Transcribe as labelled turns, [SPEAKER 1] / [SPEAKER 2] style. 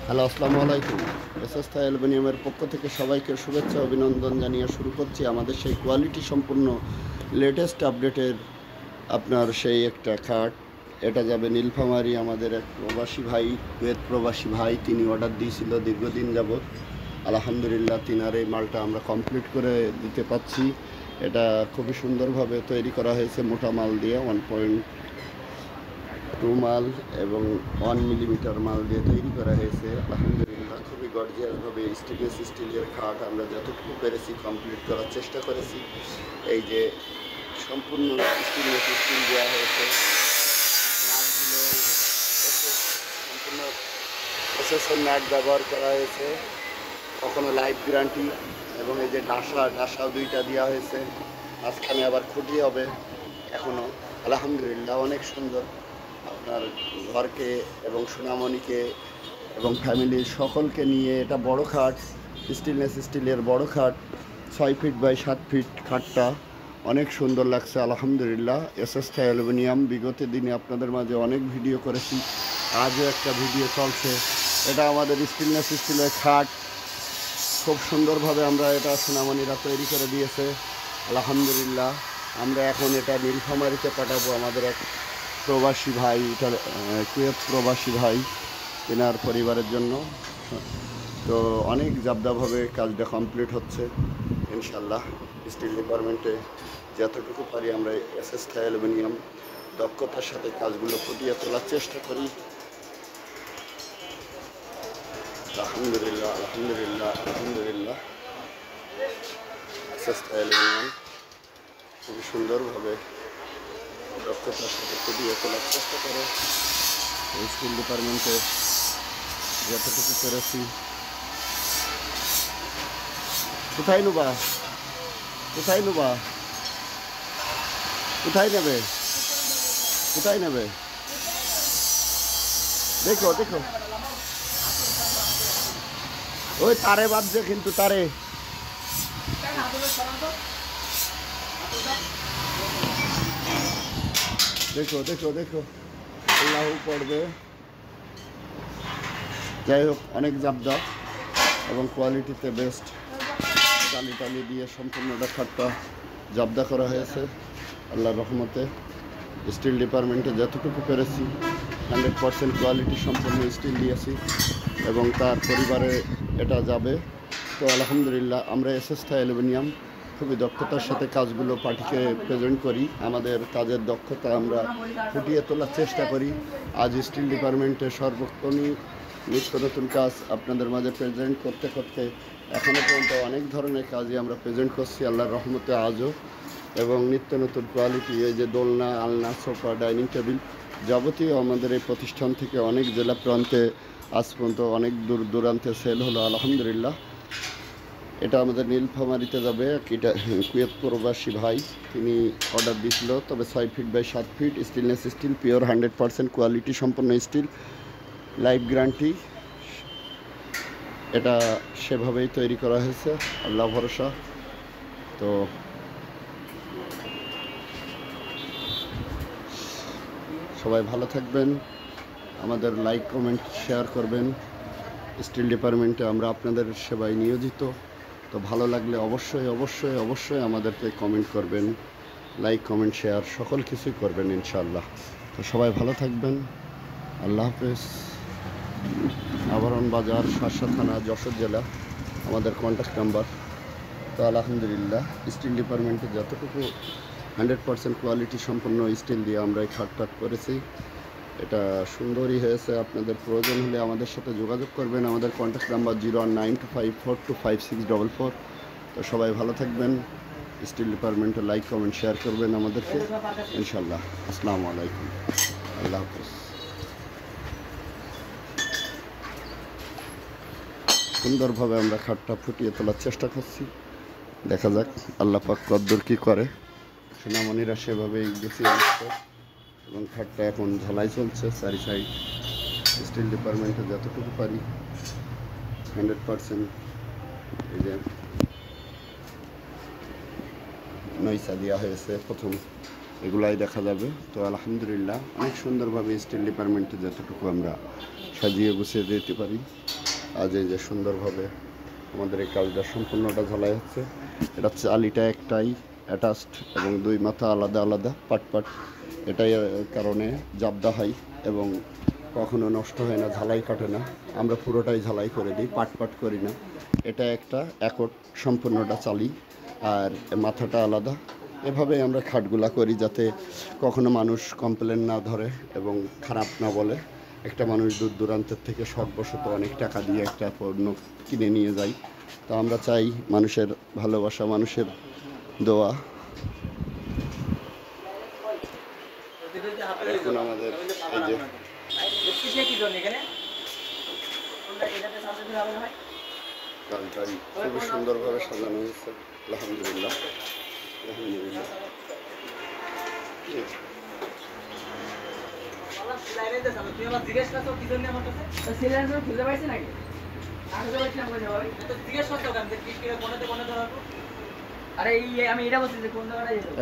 [SPEAKER 1] Hello, আসসালামু আলাইকুম। SS থাই অ্যালুমিনিয়ামের পক্ষ থেকে সবাইকে শুভেচ্ছা অভিনন্দন জানিয়ে শুরু করছি আমাদের সেই কোয়ালিটি সম্পূর্ণ লেটেস্ট আপডেটের আপনার সেই একটা খাট। এটা যাবে নীলফামারী। আমাদের এক প্রবাসী ভাই, কুয়েত প্রবাসী ভাই, তিনি অর্ডার দিয়েছিল দীর্ঘদিন যাবৎ। আলহামদুলিল্লাহ তিনার এই মালটা আমরা কমপ্লিট করে দিতে পারছি। এটা খুবই সুন্দরভাবে তৈরি করা হয়েছে মোটা মাল দিয়ে, 1.2 মাল এবং 1 মিলিমিটার মাল দিয়ে তৈরি করা হয়েছে। আলহামদুলিল্লাহ খুবই গর্জিয়াসভাবে স্টিলের খাট আমরা যতটুকু পেরেছি কমপ্লিট করার চেষ্টা করেছি। এই যে সম্পূর্ণ স্টিল দেওয়া হয়েছে, নাটগুলো সম্পূর্ণ প্রসেসর নাট ব্যবহার করা হয়েছে, কখনো লাইফ গ্যারান্টি। এবং এই যে ডাসাও 2টা দেওয়া হয়েছে, মাঝখানে আবার খুঁটি হবে এখনও। আলহামদুলিল্লাহ অনেক সুন্দর। আপনার ঘরকে এবং সোনামণিকে এবং ফ্যামিলির সকলকে নিয়ে এটা বড় খাট, স্টিলের বড় খাট, 6 ফিট বাই 7 ফিট খাটটা অনেক সুন্দর লাগছে আলহামদুলিল্লাহ। এসএস থাই অ্যালুমিনিয়াম বিগত দিনে আপনাদের মাঝে অনেক ভিডিও করেছি, আজও একটা ভিডিও চলছে। এটা আমাদের স্টিলের খাট, খুব সুন্দরভাবে আমরা এটা সোনামণিরা তৈরি করে দিয়েছে আলহামদুলিল্লাহ। আমরা এখন এটা নীলফামারীতে পাঠাবো আমাদের এক প্রবাসী ভাই, এটা কুয়েত প্রবাসী ভাই, তেনার পরিবারের জন্য। তো অনেক জাবদাভাবে কাজটা কমপ্লিট হচ্ছে ইনশাল্লাহ। স্টিল ডিপার্টমেন্টে যতটুকু পারি আমরা এসএস থাই অ্যালুমিনিয়াম দক্ষতার সাথে কাজগুলো ফুটিয়ে তোলার চেষ্টা করি। আলহামদুলিল্লাহ এসএস থাই অ্যালুমিনিয়াম খুবই সুন্দরভাবে দক্ষতার সাথে ফুটিয়ে তোলার চেষ্টা করে। স্টিল ডিপার্টমেন্টে যতটুকু পেরেছি। কোথায় নেবা কোথায় নেবে দেখো ওই তারে বাজছে কিন্তু, তারে দেখো আল্লাহ পড়বে। যাই হোক, অনেক জাবদা এবং কোয়ালিটিতে বেস্ট টালি দিয়ে সম্পূর্ণটা খাটটা জাবদা করা হয়েছে আল্লাহর রহমতে। স্টিল ডিপার্টমেন্টে যতটুকু পেরেছি 100% কোয়ালিটি সম্পূর্ণ স্টিল দিয়েছি এবং তার পরিবারে এটা যাবে। তো আলহামদুলিল্লাহ আমরা এসএস থাই অ্যালুমিনিয়াম খুবই দক্ষতার সাথে কাজগুলো পার্টিকে প্রেজেন্ট করি। আমাদের কাজের দক্ষতা আমরা ফুটিয়ে তোলার চেষ্টা করি। আজ স্টিল ডিপার্টমেন্টে সর্বক্ষণই নিত্য নতুন কাজ আপনাদের মাঝে প্রেজেন্ট করতে এখনও পর্যন্ত অনেক ধরনের কাজই আমরা প্রেজেন্ট করছি আল্লাহর রহমতে আজও। এবং নিত্য নতুন কোয়ালিটি, এই যে দোলনা, আলনা, সোফা, ডাইনিং টেবিল যাবতীয় আমাদের এই প্রতিষ্ঠান থেকে অনেক জেলা প্রান্তে আজ পর্যন্ত অনেক দূর দূরান্তে সেল হলো আলহামদুলিল্লাহ। এটা আমাদের নীলফামারীতে যাবে। এটা কুয়েত প্রবাসী ভাই, তিনি অর্ডার দিয়েছিল। তবে 6 feet by 7 feet steel, pure 100% quality সম্পন্ন স্টিল, লাইফ গ্যারান্টি। এটা সেভাবেই তৈরি করা হয়েছে, আল্লাহ ভরসা। তো সবাই ভালো থাকবেন, আমাদের লাইক কমেন্ট শেয়ার করবেন। স্টিল ডিপার্টমেন্টে আমরা আপনাদের সেবায় নিয়োজিত। তো ভালো লাগলে অবশ্যই আমাদেরকে কমেন্ট করবেন, লাইক কমেন্ট শেয়ার সকল কিছুই করবেন ইনশাআল্লাহ। তো সবাই ভালো থাকবেন, আল্লাহ হাফেজ। আবরণ বাজার, শার্শা থানা, যশোর জেলা আমাদের কন্ট্যাক্ট নাম্বার। তো আলহামদুলিল্লাহ স্টিল ডিপার্টমেন্টে যতটুকু 100% কোয়ালিটি সম্পন্ন স্টিল দিয়ে আমরা এই খাট করেছি, এটা সুন্দরই হয়েছে। আপনাদের প্রয়োজন হলে আমাদের সাথে যোগাযোগ করবেন। আমাদের কন্ট্যাক্ট নাম্বার 0192542644। তো সবাই ভালো থাকবেন, স্টিল ডিপার্টমেন্টে লাইক কমেন্ট শেয়ার করবেন আমাদেরকে ইনশাল্লাহ। আসসালামু আলাইকুম, আল্লাহ হাফেজ। সুন্দরভাবে আমরা খাটটা ফুটিয়ে তোলার চেষ্টা করছি, দেখা যাক আল্লাহ পাক কদ্দুর কী করে। সোনামণিরা সেভাবেই গুছিয়ে দিচ্ছে এবং খাটটা এখন ঝালাই চলছে চারি সাইড। স্টিল ডিপার্টমেন্টে যতটুকু পারি 100% এই যে নইসা দেওয়া হয়েছে প্রথম, এগুলাই দেখা যাবে। তো আলহামদুলিল্লাহ অনেক সুন্দরভাবে স্টিল ডিপার্টমেন্টে যতটুকু আমরা সাজিয়ে গুছিয়ে দিতে পারি আজ এই যে সুন্দরভাবে আমাদের এই কাজটা সম্পূর্ণটা ঝালাই হচ্ছে। এটা চালিটা একটাই অ্যাটাচড এবং দুই মাথা আলাদা আলাদা পাট পাট, এটাই কারণে জাবদা হয় এবং কখনো নষ্ট হয় না, ঝালাই কাটে না। আমরা পুরোটাই ঝালাই করে দিই, পাট পাট করি না। এটা একটা একট সম্পূর্ণটা চালি আর মাথাটা আলাদা। এভাবেই আমরা খাটগুলা করি যাতে কখনো মানুষ কমপ্লেন না ধরে এবং খারাপ না বলে। একটা মানুষ দূর দূরান্তের থেকে শখবশত অনেক টাকা দিয়ে একটা পণ্য কিনে নিয়ে যায়। তো আমরা চাই মানুষের ভালোবাসা, মানুষের দোয়া। এখন আমাদের এই যে গানটাই খুবই সুন্দরভাবে সাজানো হয়েছে। আলহামদুলিল্লাহ, আলহামদুলিল্লাহ।
[SPEAKER 2] আরে আমি এটা বলছি যে কোন জায়গাটা